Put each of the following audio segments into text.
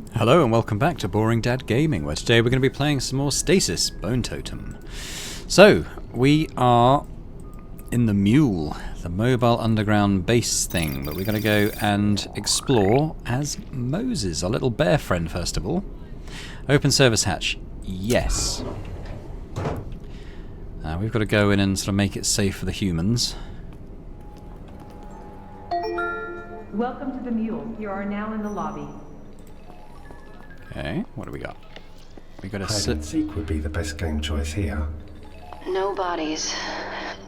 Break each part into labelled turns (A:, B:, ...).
A: Hello and welcome back to Boring Dad Gaming, where today we're going to be playing some more Stasis, Bone Totem. So, we are in the Mule, the mobile underground base thing, but we're going to go and explore as Moses, our little bear friend first of all. Open service hatch, yes. We've got to go in and sort of make it safe for the humans.
B: Welcome to the Mule. You are now in the lobby.
A: Okay, what do we got? We got a
C: hide and seek would be the best game choice here.
D: No bodies.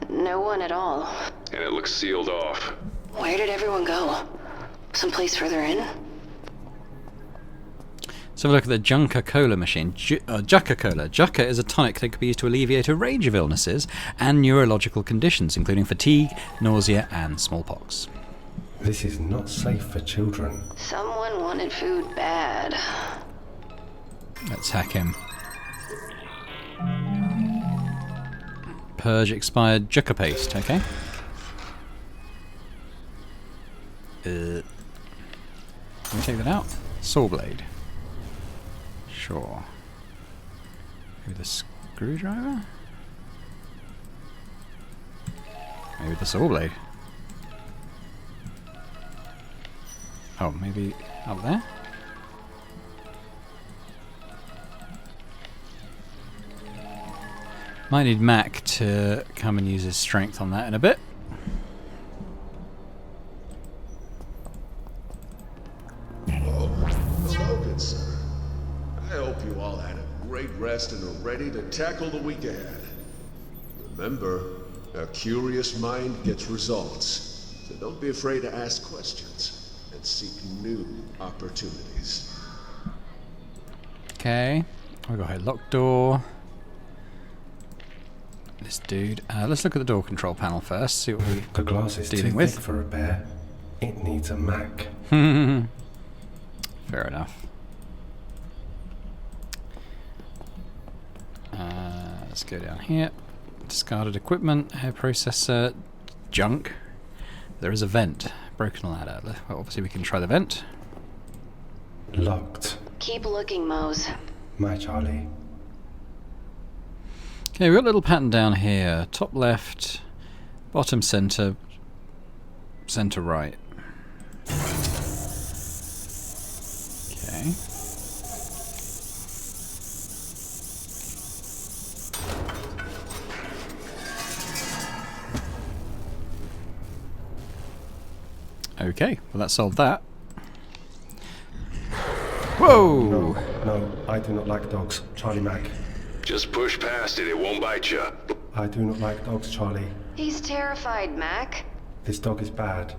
D: No one at all.
E: And it looks sealed off.
D: Where did everyone go? Someplace further in?
A: Let's have a look at the Junker Cola machine. Jucka Cola. Jucka is a tonic that can be used to alleviate a range of illnesses and neurological conditions, including fatigue, nausea, and smallpox.
C: This is not safe for children.
D: Someone wanted food bad.
A: Let's hack him. Purge expired Jucka paste, okay. Can we take that out? Saw blade. Sure. Maybe the screwdriver? Maybe the saw blade. Oh, maybe up there? Might need Mac to come and use his strength on that in a bit.
F: Hello, good sir. I hope you all had a great rest and are ready to tackle the week ahead. Remember, a curious mind gets results, so don't be afraid to ask questions and seek new opportunities.
A: Okay, we've got a locked door. This dude. Let's look at the door control panel first, see what we're
C: The glass is
A: dealing
C: too
A: with.
C: thick for a bear. It needs a Mac.
A: Fair enough. Let's go down here. Discarded equipment, hair processor, junk. There is a vent. Broken ladder. Well, obviously we can try the vent.
C: Locked.
D: Keep looking, Mose.
C: My Charlie.
A: Okay, we've got a little pattern down here. Top left, bottom center, center right. Okay. Okay, well that solved that. Whoa!
C: No, I do not like dogs. Charlie Mac.
E: Just push past it, it won't bite you.
C: I do not like dogs, Charlie.
D: He's terrified, Mac.
C: This dog is bad.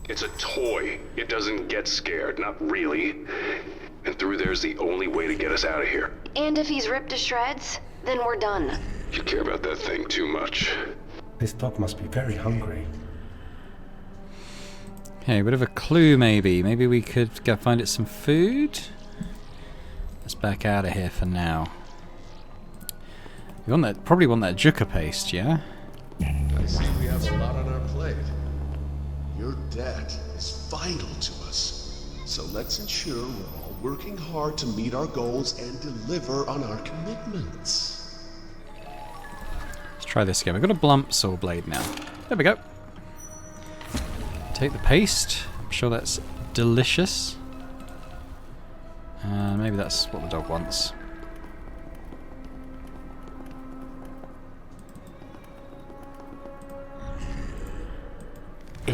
E: It's a toy. It doesn't get scared, not really. And through there's the only way to get us out of here.
D: And if he's ripped to shreds, then we're done.
E: You care about that thing too much.
C: This dog must be very hungry.
A: Okay, a bit of a clue maybe. Maybe we could go find it some food? Let's back out of here for now. We want that, probably want that Jucka paste, yeah?
F: I see we have a lot on our plate. Your debt is vital to us, so let's ensure we're all working hard to meet our goals and deliver on our commitments.
A: Let's try this again. We've got a blunt saw blade now. There we go. Take the paste. I'm sure that's delicious. Maybe that's what the dog wants.
C: Eat.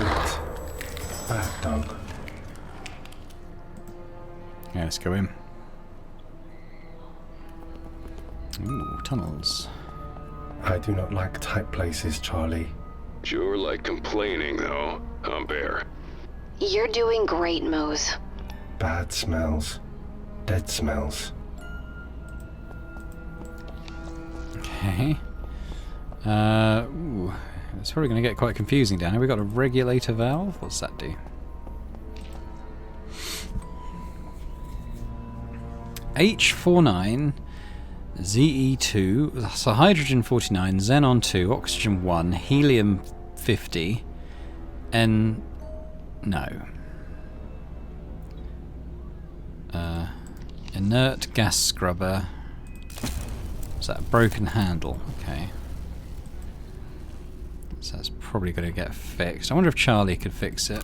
C: Bad dog.
A: Yeah, let's go in. Ooh, tunnels.
C: I do not like tight places, Charlie.
E: Sure like complaining, though, huh, Bear?
D: You're doing great, Mose.
C: Bad smells. Dead smells.
A: Okay. Ooh. It's probably going to get quite confusing down here. We've got a regulator valve. What's that do? H49 ZE2, so hydrogen 49, xenon 2, oxygen 1, helium 50, no. Inert gas scrubber. Is that a broken handle? Okay. So that's probably going to get fixed. I wonder if Charlie could fix it.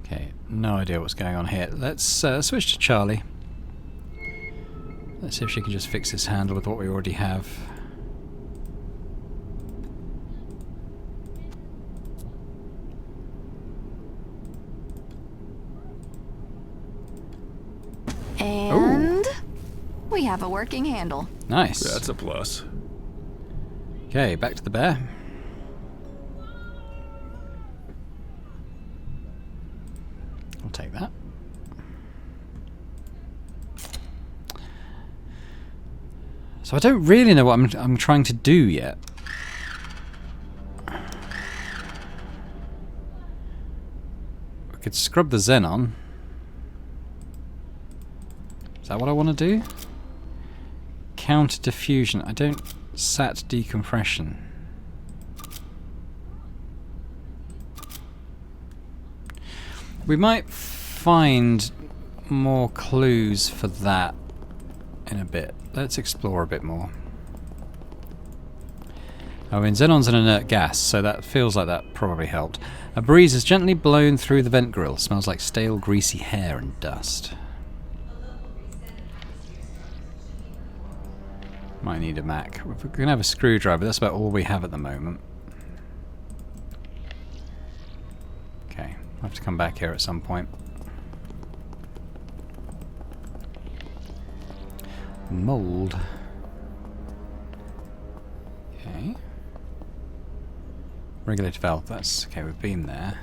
A: Okay, no idea what's going on here. Let's switch to Charlie. Let's see if she can just fix this handle with what we already have.
G: And we have a working handle.
A: Nice.
H: That's a plus.
A: Okay, back to the bear. I'll take that. So I don't really know what I'm trying to do yet. We could scrub the xenon. Is that what I want to do? Counter diffusion. I don't... Sat decompression. We might find more clues for that in a bit. Let's explore a bit more. I mean, xenon's an inert gas, so that feels like that probably helped. A breeze has gently blown through the vent grill. Smells like stale, greasy hair and dust. Might need a Mac. We're going to have a screwdriver. That's about all we have at the moment. Okay, I'll have to come back here at some point. Mold. Okay. Regulator valve. That's okay. We've been there.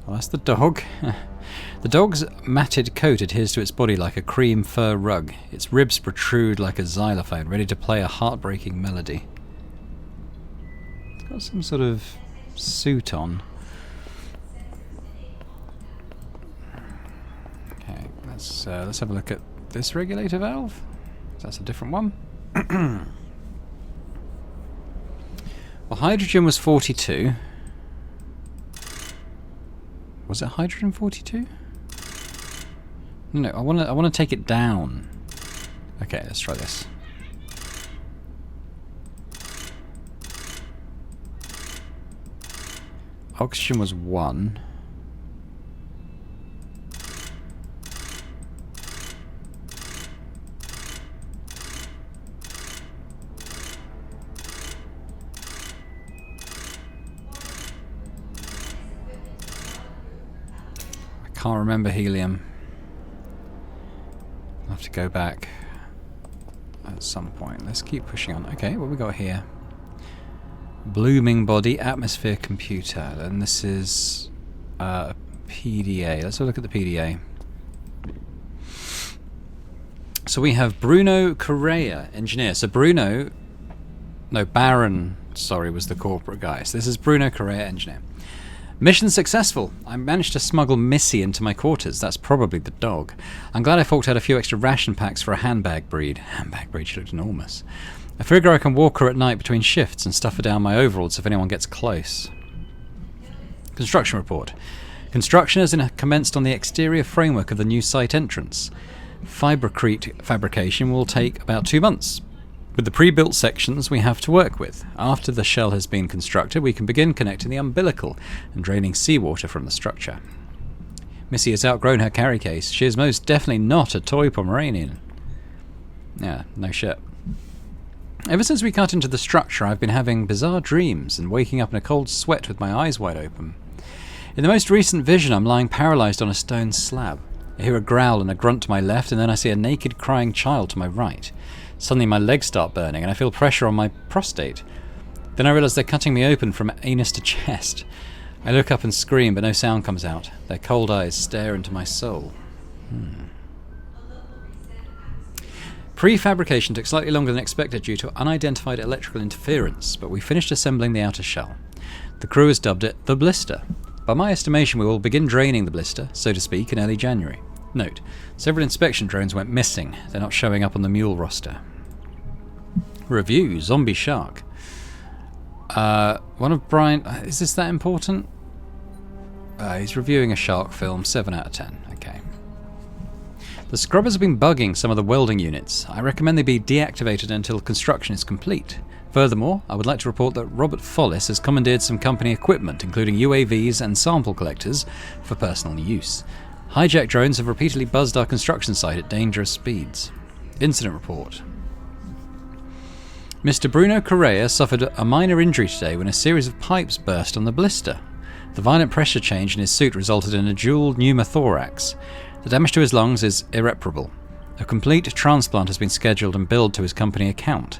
A: Well, that's the dog. The dog's matted coat adheres to its body like a cream fur rug. Its ribs protrude like a xylophone, ready to play a heartbreaking melody. It's got some sort of suit on. Okay, let's have a look at this regulator valve. That's a different one. Well, hydrogen was 42. Was it hydrogen 42? No, I want to take it down. Okay, let's try this. Oxygen was 1. Can't remember helium. I'll have to go back at some point. Let's keep pushing on. Okay, what we got here? Blooming body, atmosphere computer. And this is PDA. Let's have a look at the PDA. So we have Bruno Correa, engineer. So Bruno... No, Baron, sorry, was the corporate guy. So this is Bruno Correa, engineer. Mission successful. I managed to smuggle Missy into my quarters. That's probably the dog. I'm glad I forked out a few extra ration packs for a handbag breed. Handbag breed, she looked enormous. I figure I can walk her at night between shifts and stuff her down my overalls if anyone gets close. Construction report. Construction has commenced on the exterior framework of the new site entrance. Fibercrete fabrication will take about 2 months. With the pre-built sections we have to work with. After the shell has been constructed, we can begin connecting the umbilical and draining seawater from the structure. Missy has outgrown her carry case. She is most definitely not a toy Pomeranian. Yeah, no shit. Ever since we cut into the structure, I've been having bizarre dreams and waking up in a cold sweat with my eyes wide open. In the most recent vision, I'm lying paralysed on a stone slab. I hear a growl and a grunt to my left, and then I see a naked, crying child to my right. Suddenly my legs start burning and I feel pressure on my prostate. Then I realise they're cutting me open from anus to chest. I look up and scream, but no sound comes out. Their cold eyes stare into my soul. Prefabrication took slightly longer than expected due to unidentified electrical interference, but we finished assembling the outer shell. The crew has dubbed it the blister. By my estimation, we will begin draining the blister, so to speak, in early January. Note, several inspection drones went missing. They're not showing up on the mule roster. Review, zombie shark. One of Brian... Is this that important? He's reviewing a shark film. 7 out of 10. Okay. The scrubbers have been bugging some of the welding units. I recommend they be deactivated until construction is complete. Furthermore, I would like to report that Robert Follis has commandeered some company equipment, including UAVs and sample collectors, for personal use. Hijacked drones have repeatedly buzzed our construction site at dangerous speeds. Incident report. Mr. Bruno Correa suffered a minor injury today when a series of pipes burst on the blister. The violent pressure change in his suit resulted in a dual pneumothorax. The damage to his lungs is irreparable. A complete transplant has been scheduled and billed to his company account.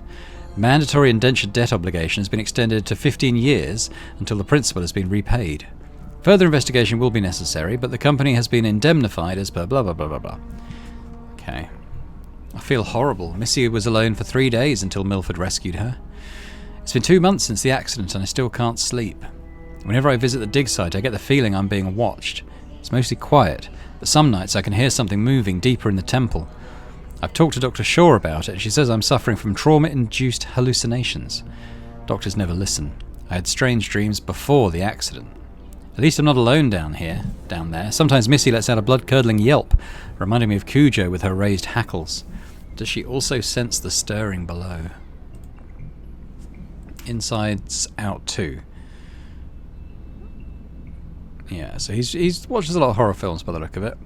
A: Mandatory indentured debt obligation has been extended to 15 years until the principal has been repaid. Further investigation will be necessary, but the company has been indemnified as per blah blah blah blah blah. Okay. I feel horrible. Missy was alone for 3 days until Milford rescued her. It's been 2 months since the accident and I still can't sleep. Whenever I visit the dig site, I get the feeling I'm being watched. It's mostly quiet, but some nights I can hear something moving deeper in the temple. I've talked to Dr. Shaw about it, and she says I'm suffering from trauma-induced hallucinations. Doctors never listen. I had strange dreams before the accident. At least I'm not alone down there. Sometimes Missy lets out a blood-curdling yelp, reminding me of Cujo with her raised hackles. Does she also sense the stirring below? Inside's out too. Yeah, so he watches a lot of horror films by the look of it.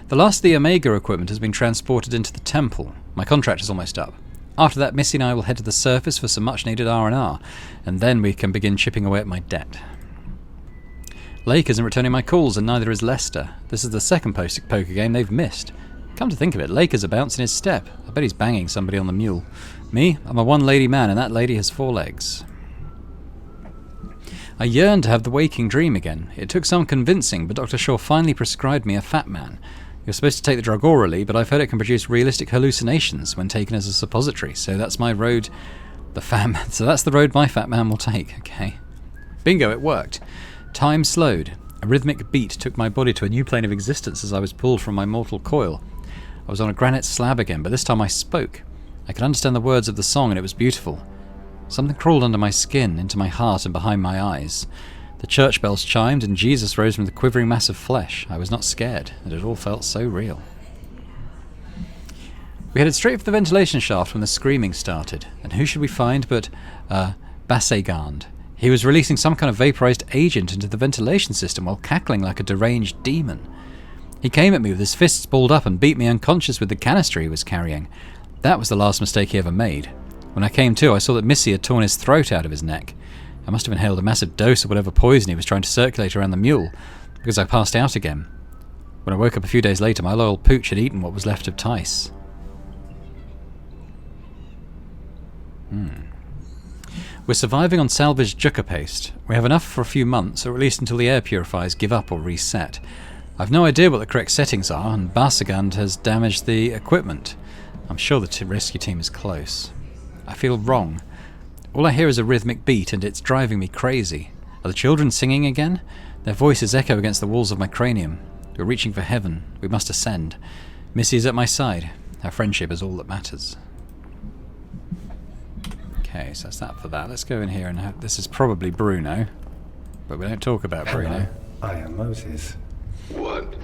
A: The last of the Omega equipment has been transported into the temple. My contract is almost up. After that, Missy and I will head to the surface for some much-needed R&R, and then we can begin chipping away at my debt. Lake isn't returning my calls, and neither is Lester. This is the second poker game they've missed. Come to think of it, Lake is a bounce in his step. I bet he's banging somebody on the mule. Me, I'm a one-lady man, and that lady has 4 legs. I yearned to have the waking dream again. It took some convincing, but Dr. Shaw finally prescribed me a fat man. You're supposed to take the drug orally, but I've heard it can produce realistic hallucinations when taken as a suppository, so that's my road... So that's the road my fat man will take, okay. Bingo, it worked. Time slowed. A rhythmic beat took my body to a new plane of existence as I was pulled from my mortal coil. I was on a granite slab again, but this time I spoke. I could understand the words of the song, and it was beautiful. Something crawled under my skin, into my heart and behind my eyes. The church bells chimed, and Jesus rose from the quivering mass of flesh. I was not scared, and it all felt so real. We headed straight for the ventilation shaft when the screaming started, and who should we find but, Bassegand. He was releasing some kind of vaporized agent into the ventilation system while cackling like a deranged demon. He came at me with his fists balled up and beat me unconscious with the canister he was carrying. That was the last mistake he ever made. When I came to, I saw that Missy had torn his throat out of his neck. I must have inhaled a massive dose of whatever poison he was trying to circulate around the mule, because I passed out again. When I woke up a few days later, my loyal pooch had eaten what was left of Tice. We're surviving on salvaged jucca paste. We have enough for a few months, or at least until the air purifiers give up or reset. I've no idea what the correct settings are, and Bassegand has damaged the equipment. I'm sure the rescue team is close. I feel wrong. All I hear is a rhythmic beat, and it's driving me crazy. Are the children singing again? Their voices echo against the walls of my cranium. We're reaching for heaven. We must ascend. Missy is at my side. Our friendship is all that matters. Okay, so that's that for that. Let's go in here and have... This is probably Bruno, but we don't talk about
C: Hello,
A: Bruno.
C: I am Moses.
E: What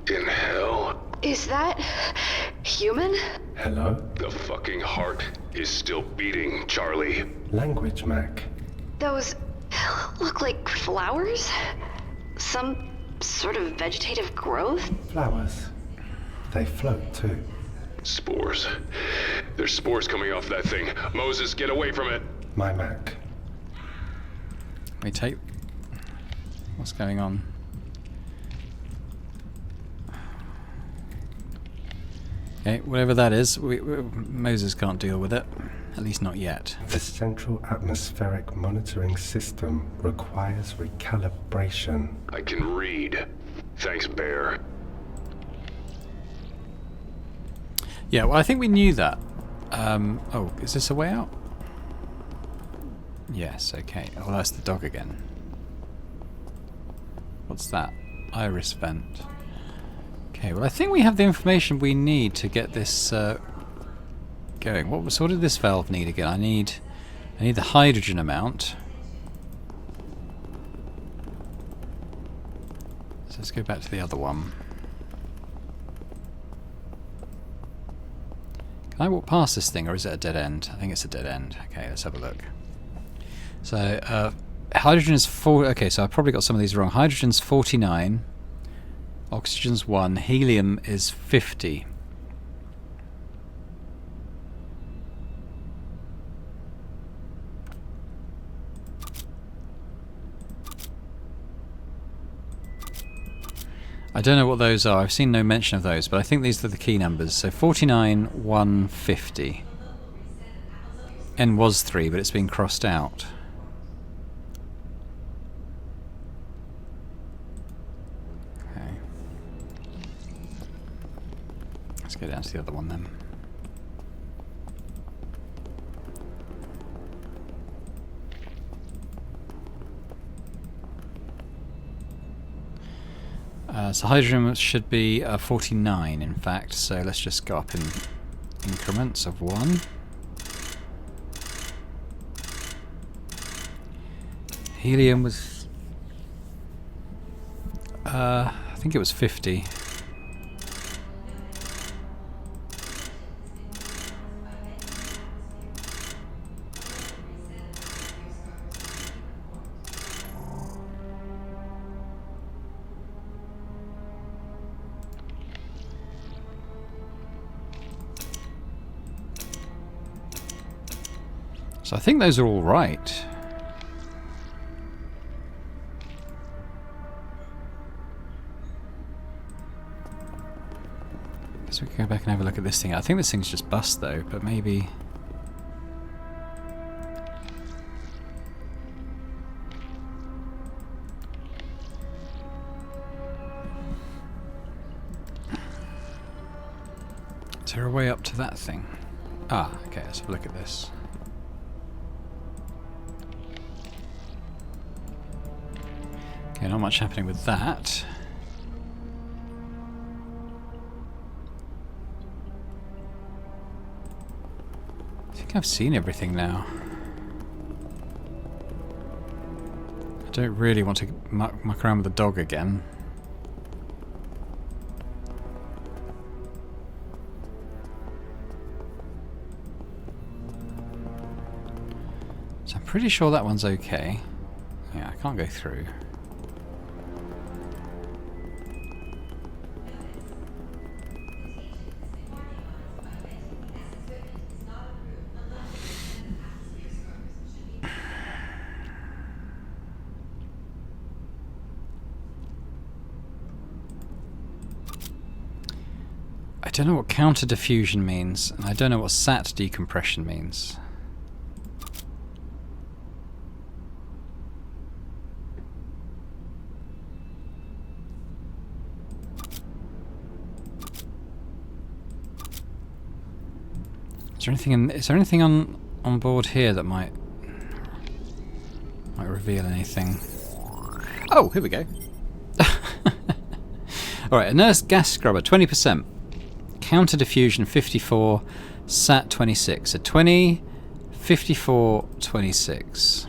E: in hell?
D: Is that human?
C: Hello?
E: The fucking heart is still beating, Charlie.
C: Language, Mac.
D: Those look like flowers? Some sort of vegetative growth?
C: Flowers. They float too.
E: Spores. There's spores coming off that thing. Moses, get away from it.
C: My Mac.
A: We take... What's going on? Okay, whatever that is, Moses can't deal with it. At least not yet.
C: The Central Atmospheric Monitoring System requires recalibration.
E: I can read. Thanks, Bear.
A: Yeah, well, I think we knew that. Oh, is this a way out? Yes, okay. Oh, that's the dog again. What's that? Iris vent. Okay, well, I think we have the information we need to get this going. What did this valve need again? I need the hydrogen amount. So let's go back to the other one. Can I walk past this thing, or is it a dead end? I think it's a dead end. Okay, let's have a look. So, hydrogen is 4. Okay, so I've probably got some of these wrong. Hydrogen's 49. Oxygen's 1. Helium is 50. I don't know what those are. I've seen no mention of those, but I think these are the key numbers. So 49, 150. N was 3, but it's been crossed out. Okay. Let's go down to the other one then. So hydrogen should be 49 in fact, so let's just go up in increments of 1. Helium was... I think it was 50. So I think those are all right. So we can go back and have a look at this thing. I think this thing's just bust though, but maybe... Is there a way up to that thing? Ah, okay, let's have a look at this. Okay, not much happening with that. I think I've seen everything now. I don't really want to muck around with the dog again. So I'm pretty sure that one's okay. Yeah, I can't go through. I don't know what counter diffusion means, and I don't know what sat decompression means. Is there anything on board here that might reveal anything? Oh, here we go. Alright, inert gas scrubber 20%. Counter diffusion 54, sat 26. So 20, 54, 26.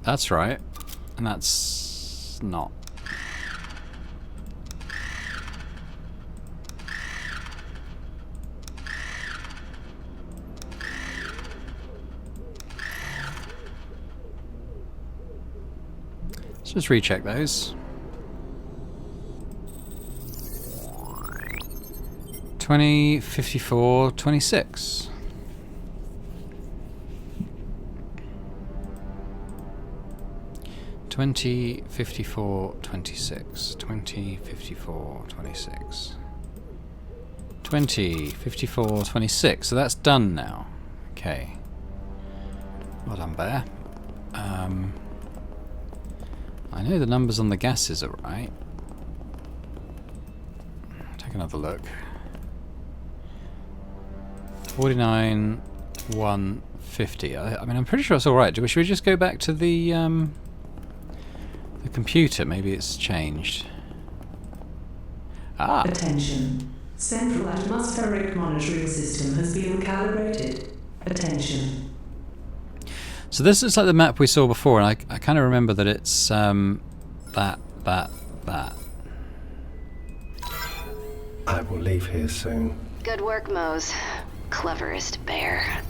A: That's right, and that's not. Let's just recheck those. 20, 54, 26. 20, 54, 26. 20, 54, 26. 20, 54, 26. So that's done now. Okay. Well done, Bear. I know the numbers on the gases are right. Take another look. 49, 150. I mean, I'm pretty sure it's alright. Should we just go back to the computer? Maybe it's changed. Ah!
H: Attention. Central atmospheric monitoring system has been calibrated. Attention.
A: So this is like the map we saw before, and I kind of remember that it's that.
C: I will leave here soon.
D: Good work, Mose. Cleverest bear.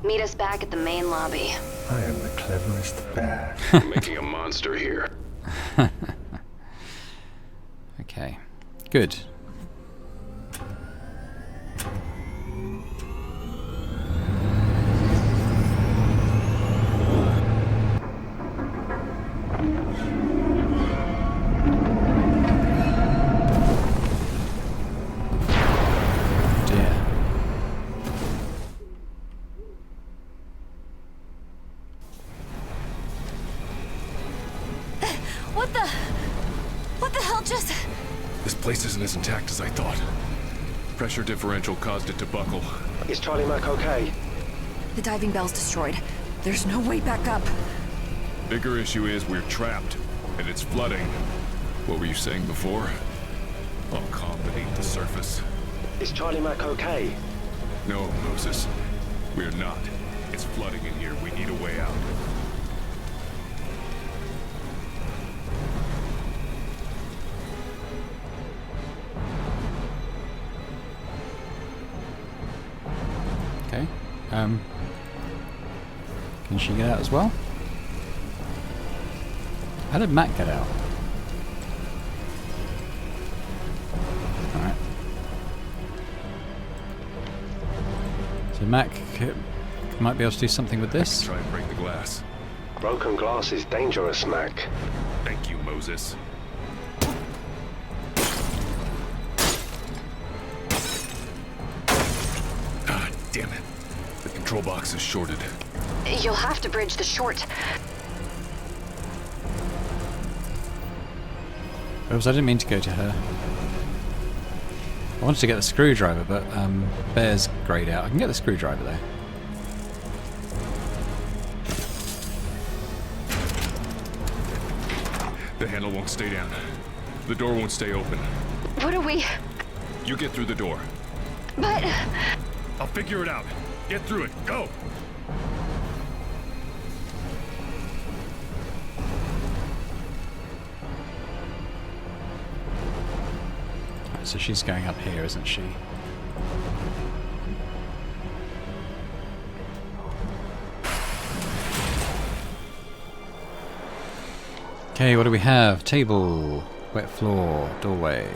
D: Meet us back at the main lobby.
C: I am the cleverest bear.
E: Making a monster here.
A: Okay, good.
G: What the hell just...
I: This place isn't as intact as I thought. Pressure differential caused it to buckle.
J: Is Charlie Mac okay?
G: The diving bell's destroyed. There's no way back up.
I: Bigger issue is we're trapped, and it's flooding. What were you saying before? All calm beneath the surface.
J: Is Charlie Mac okay?
I: No, Moses. We're not. It's flooding in here. We need a way out.
A: Okay. Can she get out as well? How did Mac get out? Alright. So Mac might be able to do something with this.
I: Try and break the glass.
J: Broken glass is dangerous, Mac.
I: Thank you, Moses. Ah, damn it. The control box is shorted.
D: You'll have to bridge the short.
A: Oops, I didn't mean to go to her. I wanted to get the screwdriver, but Bear's grayed out. I can get the screwdriver though.
I: The handle won't stay down. The door won't stay open.
D: What are we...
I: You get through the door.
D: But...
I: I'll figure it out. Get through it. Go!
A: So she's going up here, isn't she? Okay, what do we have? Table, wet floor, doorway.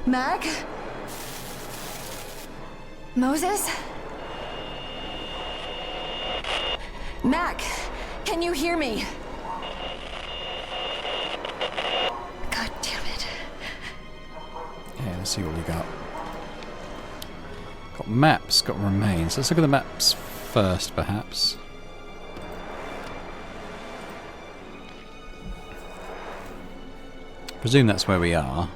G: Mac? Moses? Mac, can you hear me? God damn it.
A: Okay, let's see what we got. Got maps, got remains. Let's look at the maps first, perhaps. Presume that's where we are.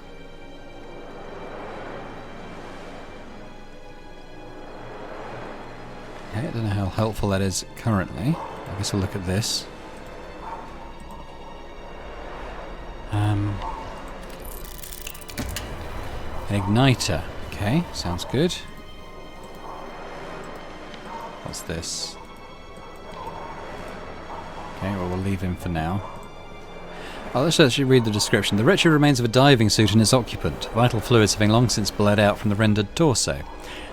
A: Okay, I don't know how helpful that is currently. I guess we'll look at this. An igniter. Okay, sounds good. What's this? Okay, well, we'll leave him for now. Oh, let's actually read the description. The wretched remains of a diving suit and its occupant, vital fluids having long since bled out from the rendered torso.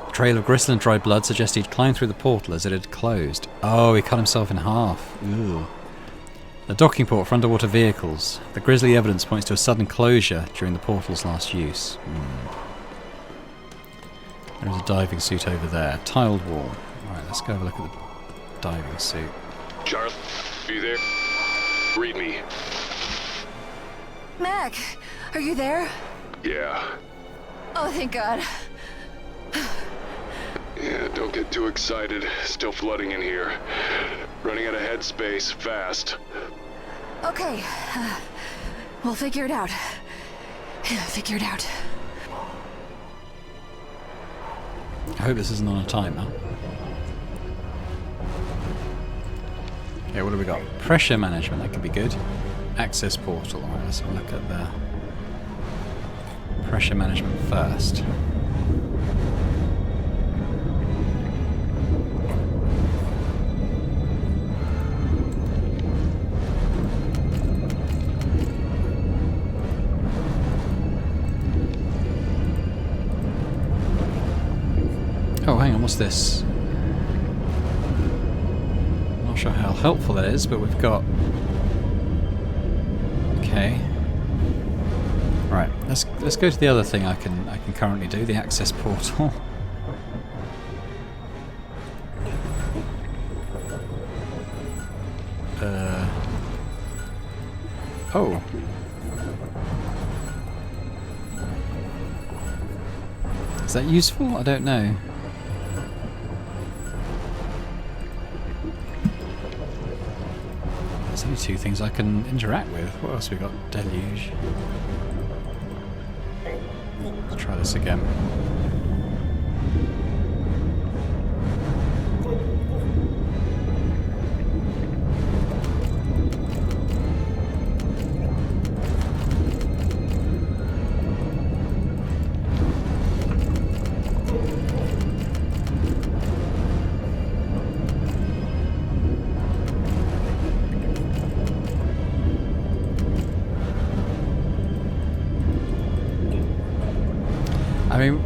A: The trail of gristle and dried blood suggested he'd climbed through the portal as it had closed. Oh, he cut himself in half. Ew. The docking port for underwater vehicles. The grisly evidence points to a sudden closure during the portal's last use. There's a diving suit over there. Tiled wall. Alright, let's go have a look at the diving suit.
E: Charlie, are you there? Read me.
G: Mac, are you there?
E: Yeah.
G: Oh, thank God.
E: Yeah, don't get too excited. Still flooding in here. Running out of headspace, fast.
G: Okay. We'll figure it out. Figure it out.
A: I hope this isn't on a timer. Okay, what have we got? Pressure management, that could be good. Access portal. Alright, let's have a look at the pressure management first. Oh, hang on, what's this? Not sure how helpful that is, but we've got... Okay. Right, let's go to the other thing I can currently do, the access portal. Oh. Is that useful? I don't know. There's only two things I can interact with. What else have we got? Deluge. Let's try this again. I mean,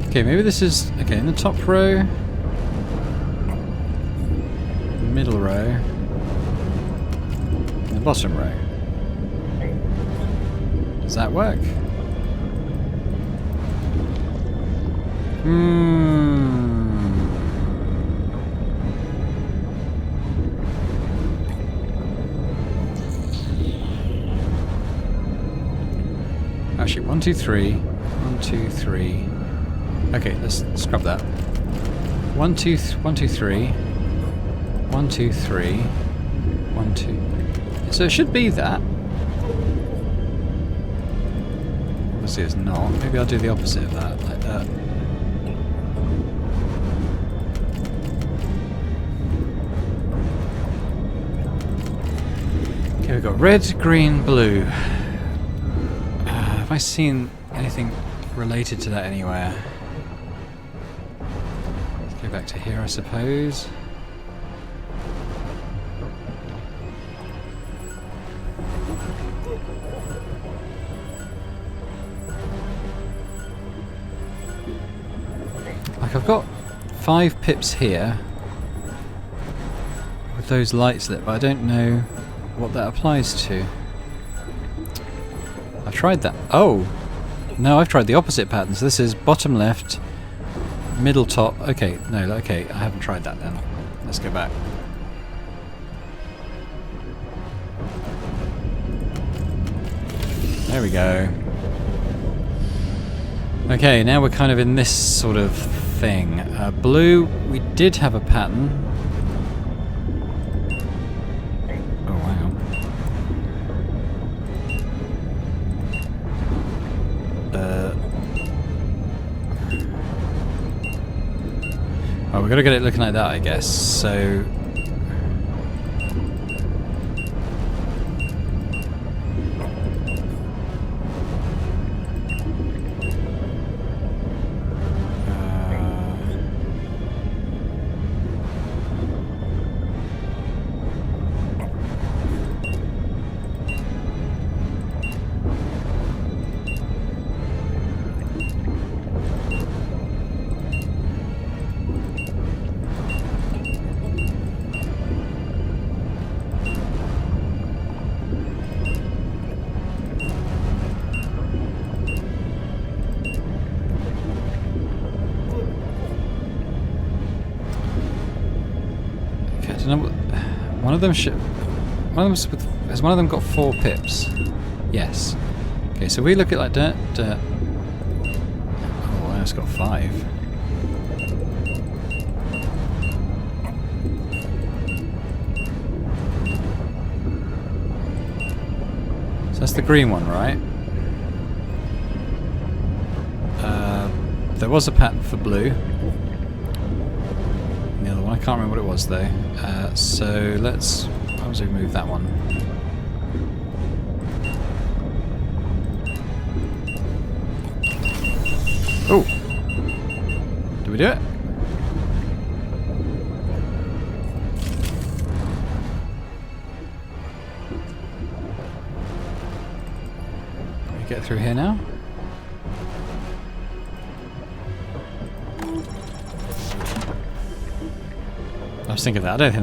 A: okay, maybe this is okay in the top row, middle row, and the bottom row. Does that work? Actually, 1, 2, 3. 1, 2, 3. Okay, let's scrub that. 1, 2, 1, 2, 3. 1, 2, 3. 1, 2. So it should be that. Obviously it's not. Maybe I'll do the opposite of that, like that. Okay, we've got red, green, blue. Have I seen anything related to that anywhere? Let's go back to here, I suppose. Like, I've got 5 pips here with those lights lit, but I don't know what that applies to. I've tried that. Oh! No, I've tried the opposite pattern. So this is bottom left, middle top. Okay, no, okay, I haven't tried that then. Let's go back. There we go. Okay, now we're kind of in this sort of thing. Blue, we did have a pattern. Oh, wow. Oh, we've got to get it looking like that, I guess. So... One of them should. Has one of them got 4 pips? Yes. Okay, so we look at like dirt, dirt, it's got 5. So that's the green one, right? There was a pattern for blue. The other one, I can't remember what it was though. So let's remove that one. Oh! Did we do it? Can we get through here now? I was thinking that. I don't think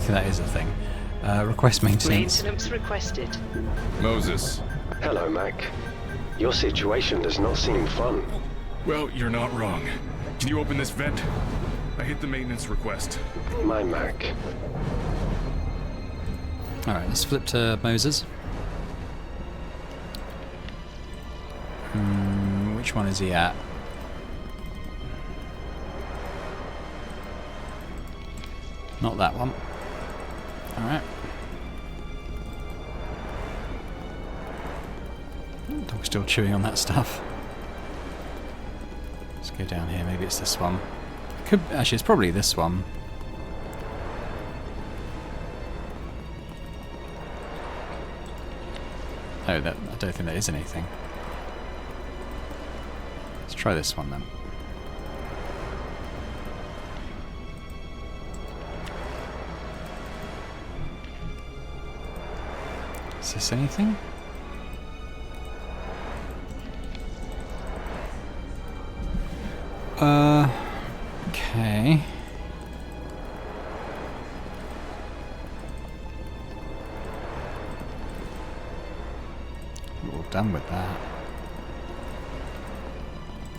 A: that is a thing. Request maintenance.
K: Maintenance requested.
I: Moses.
J: Hello, Mac. Your situation does not seem fun.
I: Well, you're not wrong. Can you open this vent? I hit the maintenance request.
J: My Mac.
A: Alright, let's flip to Moses. Which one is he at? Not that one. Alright. Dog's still chewing on that stuff. Let's go down here, maybe it's this one. Actually, it's probably this one. Oh, I don't think there is anything. Let's try this one then. Is this anything? Okay. We're all done with that.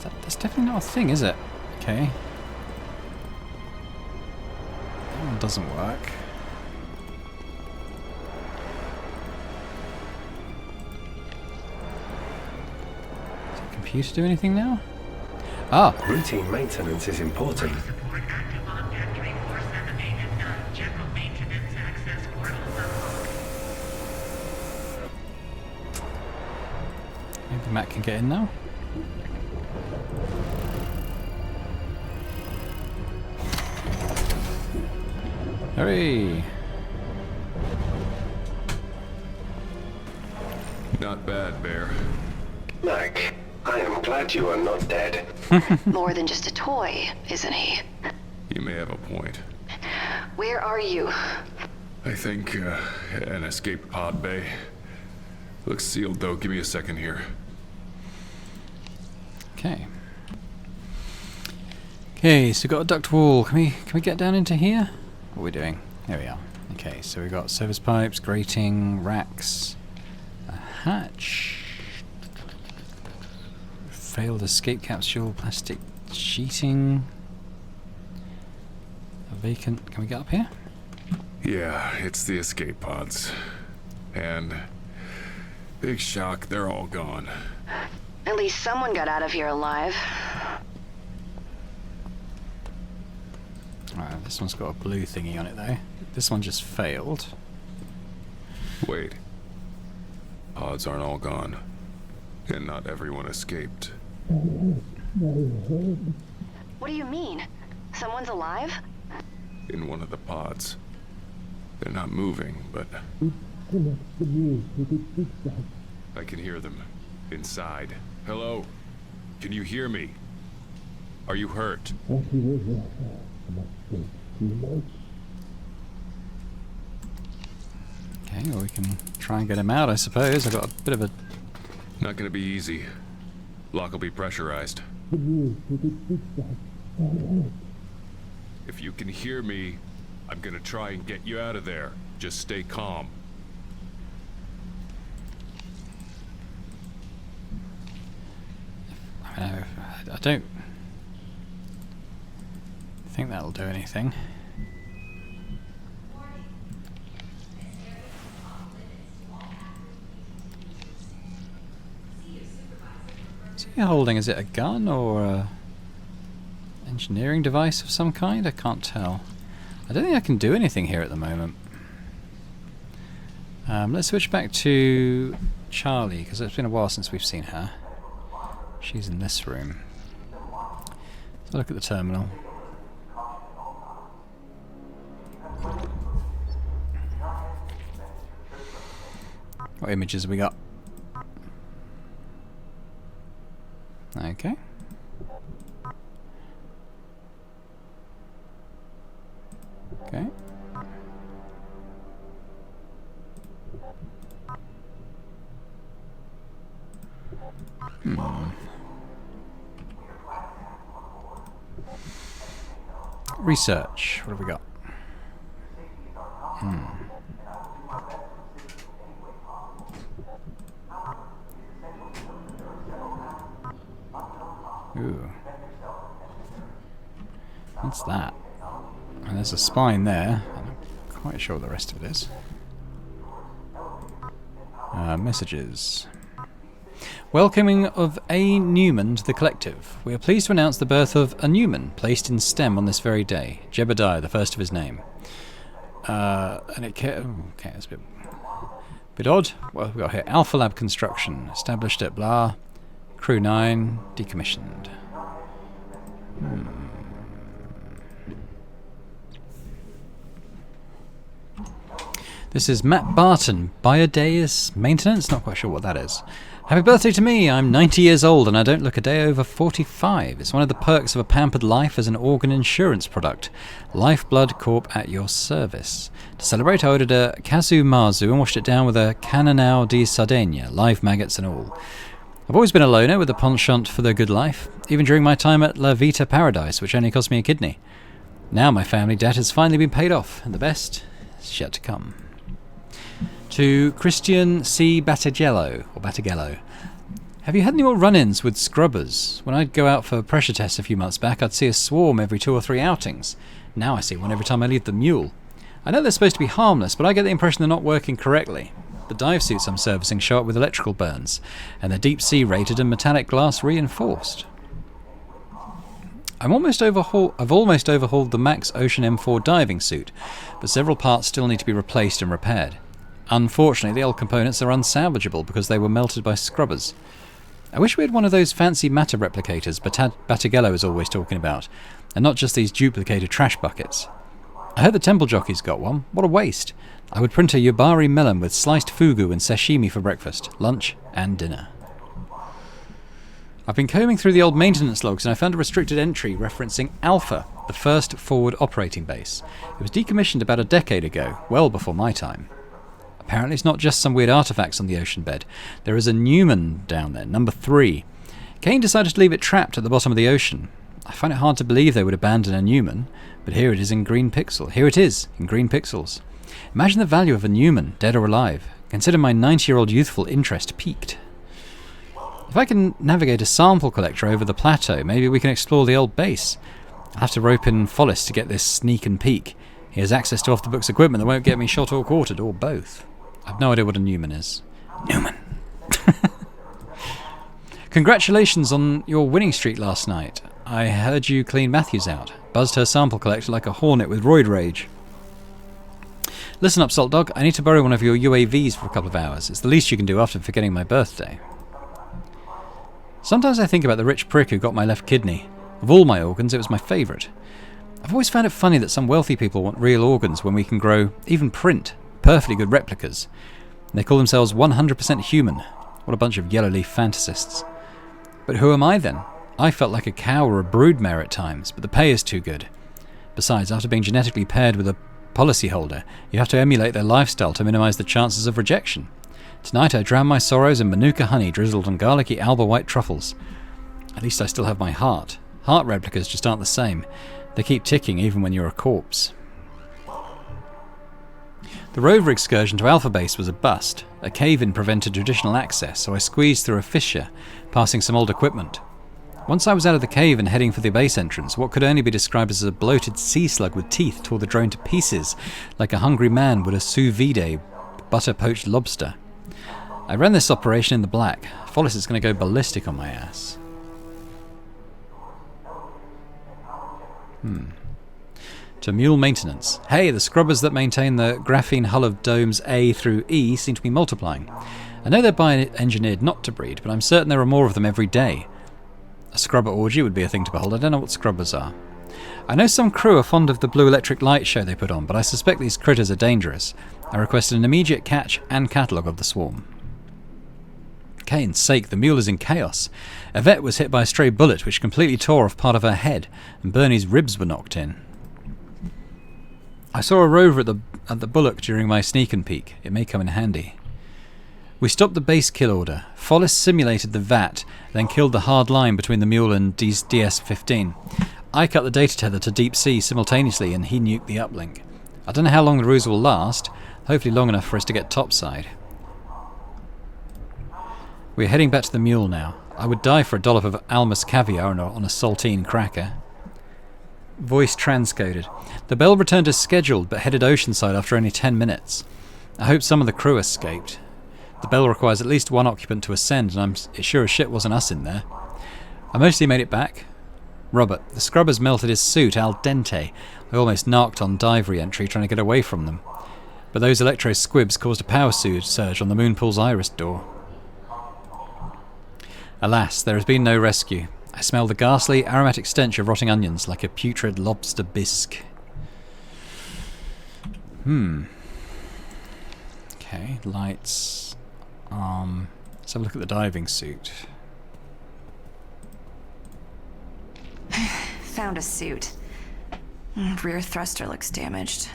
A: That's definitely not a thing, is it? Okay. That one doesn't work. Does the computer do anything now? Ah!
C: Routine maintenance is important.
A: Maybe Matt can get in now? Hurry!
I: Not bad, Bear.
J: Mac, I am glad you are not dead.
D: More than just a toy, isn't he?
I: You may have a point.
D: Where are you?
I: I think, an escape pod bay. Looks sealed though, give me a second here.
A: Okay. Okay, so we've got a duct wall. Can we get down into here? What are we doing? There we are. Okay, so we've got service pipes, grating, racks, a hatch, failed escape capsule, plastic sheeting, a vacant. Can we get up here?
I: Yeah, it's the escape pods. And big shock, they're all gone.
D: At least someone got out of here alive.
A: Alright, this one's got a blue thingy on it though. This one just failed.
I: Wait. Pods aren't all gone. And not everyone escaped.
D: What do you mean? Someone's alive?
I: In one of the pods. They're not moving, but I can hear them. Inside. Hello? Can you hear me? Are you hurt?
A: Okay, well we can try and get him out, I suppose. I've got a bit of a...
I: Not gonna be easy. Lock will be pressurized. If you can hear me, I'm gonna try and get you out of there. Just stay calm.
A: I don't think that'll do anything. Is he holding, is it a gun or a... Engineering device of some kind? I can't tell. I don't think I can do anything here at the moment. Let's switch back to Charlie, because it's been a while since we've seen her. She's in this room. Let's look at the terminal. What images have we got? Okay. Okay. Research. What have we got? Ooh. What's that? And there's a spine there. I'm not quite sure what the rest of it is. Messages. Welcoming of A. Newman to the collective. We are pleased to announce the birth of a Newman, placed in STEM on this very day. Jebediah, the first of his name. And it okay, that's a bit odd. What have we got here? Alpha Lab construction. Established at blah. Crew 9. Decommissioned. This is Matt Barton. Biodeus maintenance? Not quite sure what that is. Happy birthday to me! I'm 90 years old and I don't look a day over 45. It's one of the perks of a pampered life as an organ insurance product. Lifeblood Corp at your service. To celebrate, I ordered a Kazu Marzu and washed it down with a Cananao di Sardegna, live maggots and all. I've always been a loner with a penchant for the good life, even during my time at La Vita Paradise, which only cost me a kidney. Now my family debt has finally been paid off, and the best is yet to come. To Christian C. Batagello, or Batagello. Have you had any more run-ins with scrubbers? When I'd go out for pressure tests a few months back, I'd see a swarm every 2 or 3 outings. Now I see one every time I leave the mule. I know they're supposed to be harmless, but I get the impression they're not working correctly. The dive suits I'm servicing show up with electrical burns, and they're deep sea rated and metallic glass reinforced. I've almost overhauled the Max Ocean M4 diving suit, but several parts still need to be replaced and repaired. Unfortunately, the old components are unsalvageable because they were melted by scrubbers. I wish we had one of those fancy matter replicators Batagello is always talking about, and not just these duplicated trash buckets. I heard the temple jockey's got one. What a waste. I would print a Yubari melon with sliced fugu and sashimi for breakfast, lunch, and dinner. I've been combing through the old maintenance logs and I found a restricted entry referencing Alpha, the first forward operating base. It was decommissioned about a decade ago, well before my time. Apparently it's not just some weird artifacts on the ocean bed. There is a Newman down there, number 3. Kane decided to leave it trapped at the bottom of the ocean. I find it hard to believe they would abandon a Newman, but here it is in green pixels. Imagine the value of a Newman, dead or alive. Consider my 90-year-old youthful interest piqued. If I can navigate a sample collector over the plateau, maybe we can explore the old base. I'll have to rope in Follis to get this sneak and peek. He has access to off-the-books equipment that won't get me shot or quartered, or both. I've no idea what a Newman is. Newman! Congratulations on your winning streak last night. I heard you clean Matthews out. Buzzed her sample collector like a hornet with roid rage. Listen up, Salt Dog. I need to borrow one of your UAVs for a couple of hours. It's the least you can do after forgetting my birthday. Sometimes I think about the rich prick who got my left kidney. Of all my organs, it was my favourite. I've always found it funny that some wealthy people want real organs when we can grow, even print, perfectly good replicas. They call themselves 100% human. What a bunch of yellow leaf fantasists. But who am I then? I felt like a cow or a broodmare at times, but the pay is too good. Besides, after being genetically paired with a policyholder, you have to emulate their lifestyle to minimise the chances of rejection. Tonight I drown my sorrows in Manuka honey drizzled on garlicky Alba white truffles. At least I still have my heart. Heart replicas just aren't the same. They keep ticking even when you're a corpse. The rover excursion to Alpha Base was a bust. A cave-in prevented traditional access, so I squeezed through a fissure, passing some old equipment. Once I was out of the cave and heading for the base entrance, what could only be described as a bloated sea slug with teeth tore the drone to pieces, like a hungry man would a sous vide butter-poached lobster. I ran this operation in the black. Follis is going to go ballistic on my ass. To mule maintenance. Hey, the scrubbers that maintain the graphene hull of domes A through E seem to be multiplying. I know they're bioengineered not to breed, but I'm certain there are more of them every day. A scrubber orgy would be a thing to behold. I don't know what scrubbers are. I know some crew are fond of the blue electric light show they put on, but I suspect these critters are dangerous. I requested an immediate catch and catalogue of the swarm. Cain's sake, the mule is in chaos. Yvette was hit by a stray bullet which completely tore off part of her head, and Bernie's ribs were knocked in. I saw a rover at the bullock during my sneak and peek. It may come in handy. We stopped the base kill order. Follis simulated the VAT, then killed the hard line between the mule and DS-15. I cut the data tether to deep sea simultaneously, and he nuked the uplink. I don't know how long the ruse will last, hopefully long enough for us to get topside. We're heading back to the mule now. I would die for a dollop of Almas caviar on a saltine cracker. Voice transcoded. The Bell returned as scheduled, but headed oceanside after only 10 minutes. I hope some of the crew escaped. The Bell requires at least one occupant to ascend, and I'm sure as shit wasn't us in there. I mostly made it back. Robert, the scrubbers melted his suit al dente. I almost narked on dive re-entry trying to get away from them. But those electro squibs caused a power surge on the Moonpool's iris door. Alas, there has been no rescue. I smell the ghastly, aromatic stench of rotting onions like a putrid lobster bisque. Okay, lights. Let's have a look at the diving suit.
G: Found a suit. Rear thruster looks damaged.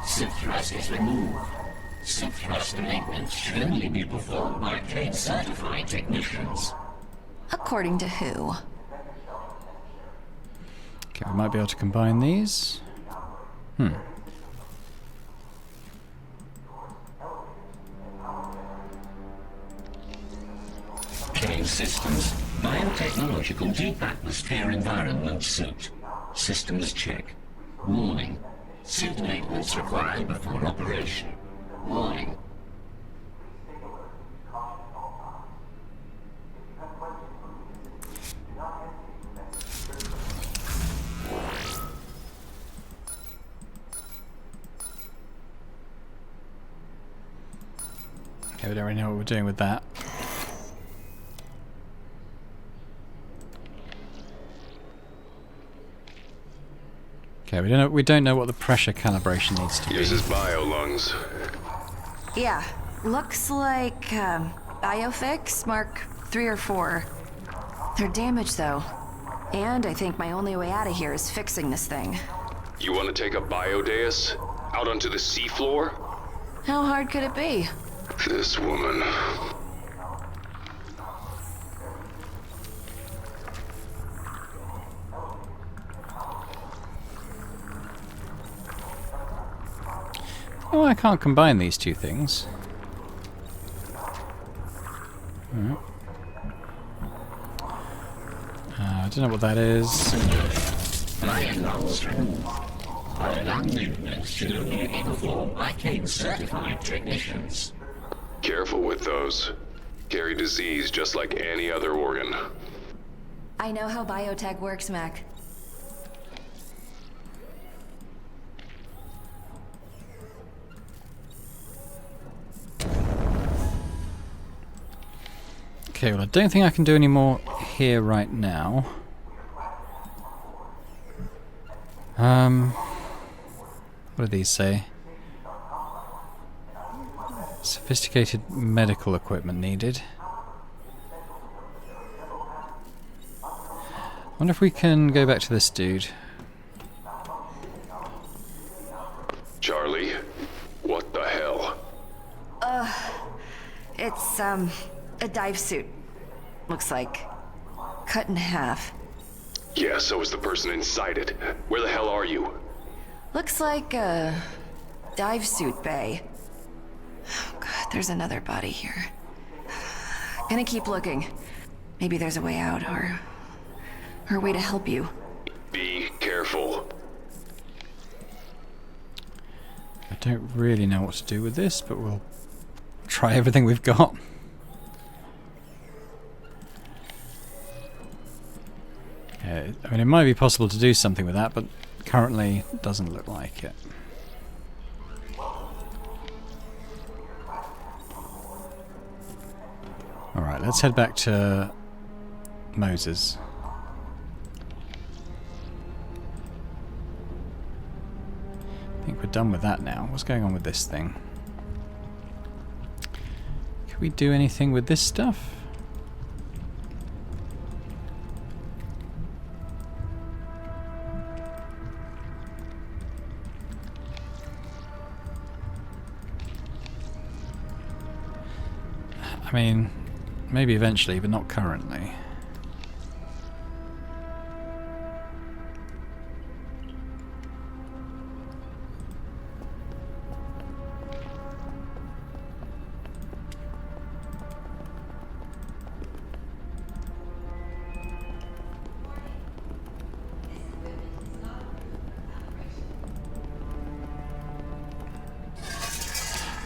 K: Suit thrust is removed. Suit thruster maintenance should only be performed by trained certified technicians.
G: According to who?
A: Okay, we might be able to combine these.
K: Trained systems. Biotechnological deep atmosphere environment suit. Systems check. Warning. Suit maintenance required before operation. Warning.
A: Okay, we don't really know what we're doing with that. Okay, we don't know what the pressure calibration needs to be.
E: Uses bio lungs.
G: Yeah, looks like Biofix Mark 3 or 4. They're damaged though, and I think my only way out of here is fixing this thing.
E: You want to take a biodeus out onto the seafloor?
G: How hard could it be?
E: This woman.
A: Oh, I can't combine these two things. Alright. I don't know what that is.
K: Lung movements should only be performed by trained certified technicians.
E: Careful with those. Carry disease just like any other organ.
G: I know how biotech works, Mac.
A: Okay, well I don't think I can do any more here right now. What do these say? Sophisticated medical equipment needed. Wonder if we can go back to this dude.
E: Charlie, what the hell?
G: It's a dive suit. Looks like cut in half.
E: Yeah, so is the person inside it. Where the hell are you?
G: Looks like a dive suit bay. Oh god, there's another body here. Gonna keep looking. Maybe there's a way out, or a way to help you.
E: Be careful.
A: I don't really know what to do with this, but we'll try everything we've got. Yeah, I mean, it might be possible to do something with that, but currently it doesn't look like it. Alright, let's head back to Moses. I think we're done with that now. What's going on with this thing? Can we do anything with this stuff? I mean, maybe eventually, but not currently.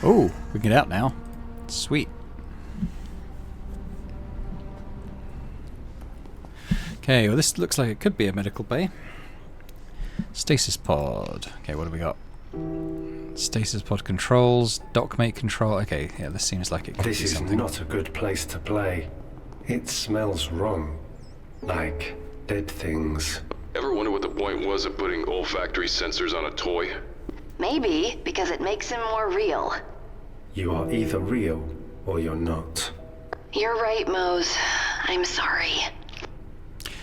A: Oh, we can get out now. Sweet. Okay, well this looks like it could be a medical bay. Stasis pod. Okay, what do we got? Stasis pod controls, dockmate control. Okay, yeah, this seems like it could be something.
C: This is not a good place to play. It smells wrong. Like dead things.
E: Ever wonder what the point was of putting olfactory sensors on a toy?
D: Maybe, because it makes him more real.
C: You are either real or you're not.
D: You're right, Mose. I'm sorry.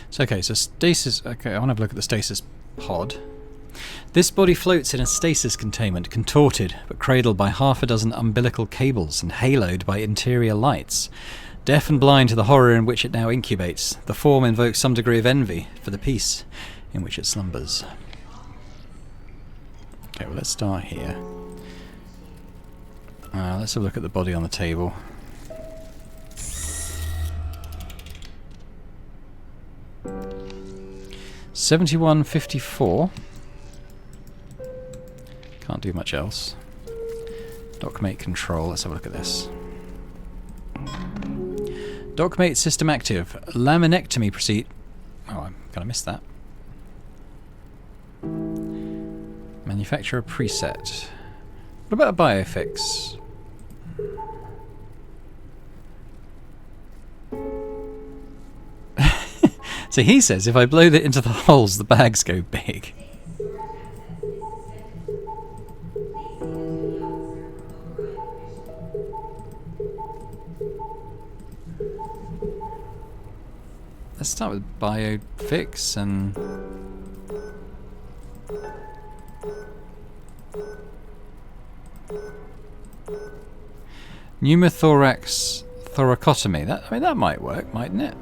A: So, okay, so stasis... Okay, I want to have a look at the stasis pod. This body floats in a stasis containment, contorted, but cradled by half a dozen umbilical cables and haloed by interior lights. Deaf and blind to the horror in which it now incubates, the form invokes some degree of envy for the peace in which it slumbers. Okay, well, let's start here. Let's have a look at the body on the table. $71.54. Can't do much else. Dockmate control. Let's have a look at this. Dockmate system active. Laminectomy proceed. Oh, I'm gonna miss that. Manufacturer preset. What about a biofix? So he says if I blow it into the holes, the bags go big. Let's start with biofix and... pneumothorax thoracotomy. I mean, that might work, mightn't it?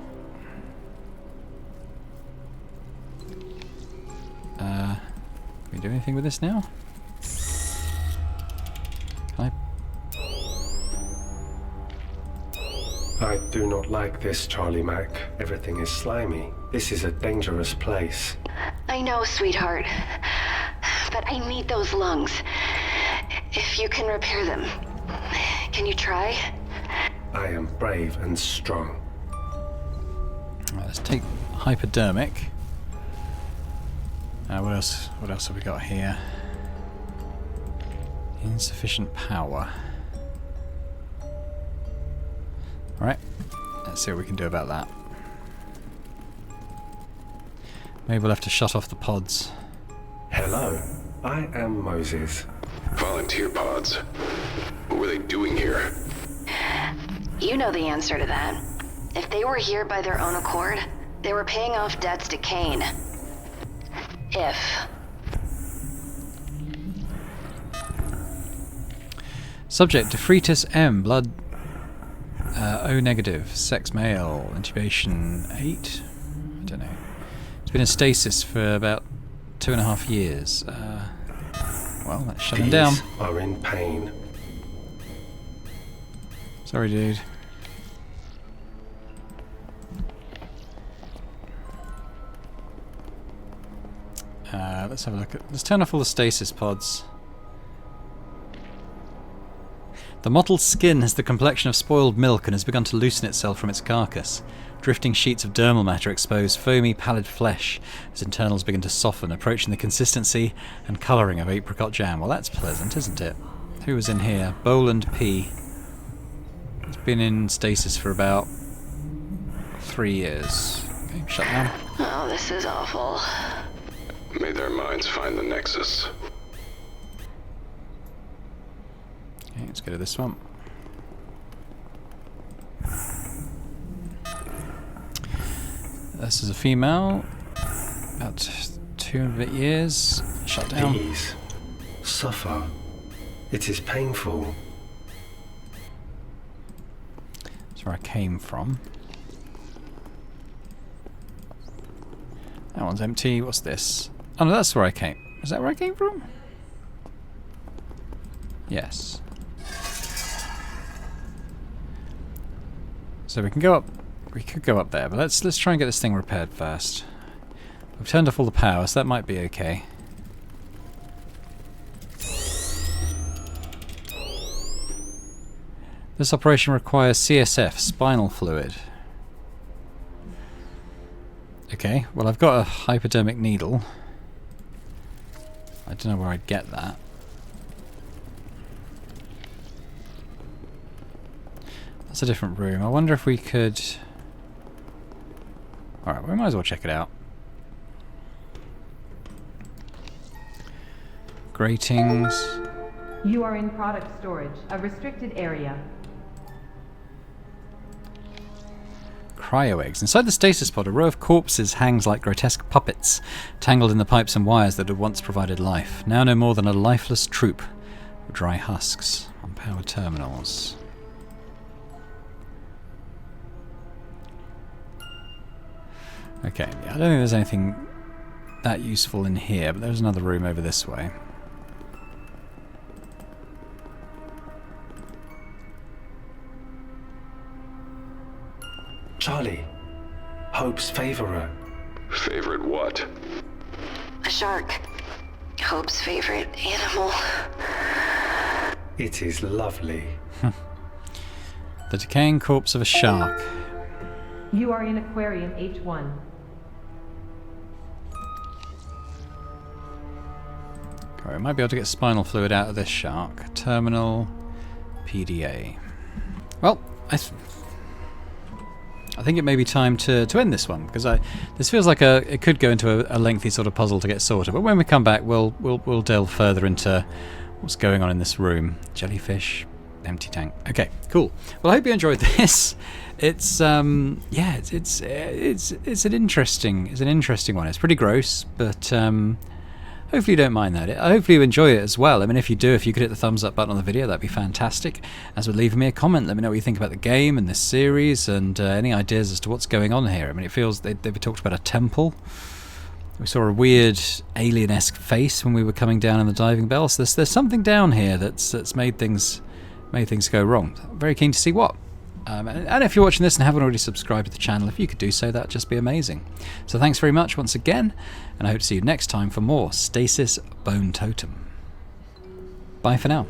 A: Can we do anything with this now? Can
C: I do not like this, Charlie Mac. Everything is slimy. This is a dangerous place.
D: I know, sweetheart. But I need those lungs. If you can repair them. Can you try?
C: I am brave and strong.
A: Right, let's take hypodermic. What else? What else have we got here? Insufficient power. Alright, let's see what we can do about that. Maybe we'll have to shut off the pods.
C: Hello, I am Moses.
E: Volunteer pods. What were they doing here?
D: You know the answer to that. If they were here by their own accord, they were paying off debts to Kane. If.
A: Subject, Defritus M, blood O negative, sex male, intubation 8? I don't know. It's been in stasis for about 2.5 years. Well, let's shut him down.
C: These are in pain.
A: Sorry, dude. Let's have a look at... Let's turn off all the stasis pods. The mottled skin has the complexion of spoiled milk and has begun to loosen itself from its carcass. Drifting sheets of dermal matter expose foamy, pallid flesh as internals begin to soften, approaching the consistency and colouring of apricot jam. Well, that's pleasant, isn't it? Who was in here? Boland P. He's been in stasis for about 3 years. Okay, shut down.
D: Oh, this is awful.
E: May their minds find the Nexus.
A: Okay, let's go to this one. This is a female, about 200 years. Shut down.
C: Please, suffer. It is painful.
A: That's where I came from. That one's empty. What's this? Oh no, that's where I came. Is that where I came from? Yes. So we can go up. We could go up there, but let's try and get this thing repaired first. We've turned off all the power, so that might be okay. This operation requires CSF, spinal fluid. Okay, well I've got a hypodermic needle. I don't know where I'd get that. That's a different room. I wonder if we could... Alright, we might as well check it out. Gratings.
B: You are in product storage, a restricted area.
A: Cryo eggs. Inside the stasis pod, a row of corpses hangs like grotesque puppets, tangled in the pipes and wires that had once provided life. Now no more than a lifeless troop of dry husks on power terminals. Okay, yeah, I don't think there's anything that useful in here, but there's another room over this way.
C: Charlie, Hope's favourite.
E: Favorite what?
D: A shark. Hope's favorite animal.
C: It is lovely.
A: The decaying corpse of a shark.
B: You are in Aquarium H1.
A: Alright, we might be able to get spinal fluid out of this shark. Terminal PDA. Well, I think it may be time to end this one, because this feels like it could go into a lengthy sort of puzzle to get sorted. But when we come back, we'll delve further into what's going on in this room. Jellyfish, empty tank. Okay, cool. Well, I hope you enjoyed this. It's yeah, it's an interesting one. It's pretty gross, but hopefully you don't mind that. Hopefully you enjoy it as well. I mean, if you do, if you could hit the thumbs up button on the video, that'd be fantastic. As with leaving me a comment, let me know what you think about the game and this series, and any ideas as to what's going on here. I mean, it feels they've talked about a temple. We saw a weird alien-esque face when we were coming down in the diving bell. So there's something down here that's made things go wrong. I'm very keen to see what. And if you're watching this and haven't already subscribed to the channel, if you could do so, that'd just be amazing. So thanks very much once again, and I hope to see you next time for more Stasis Bone Totem. Bye for now.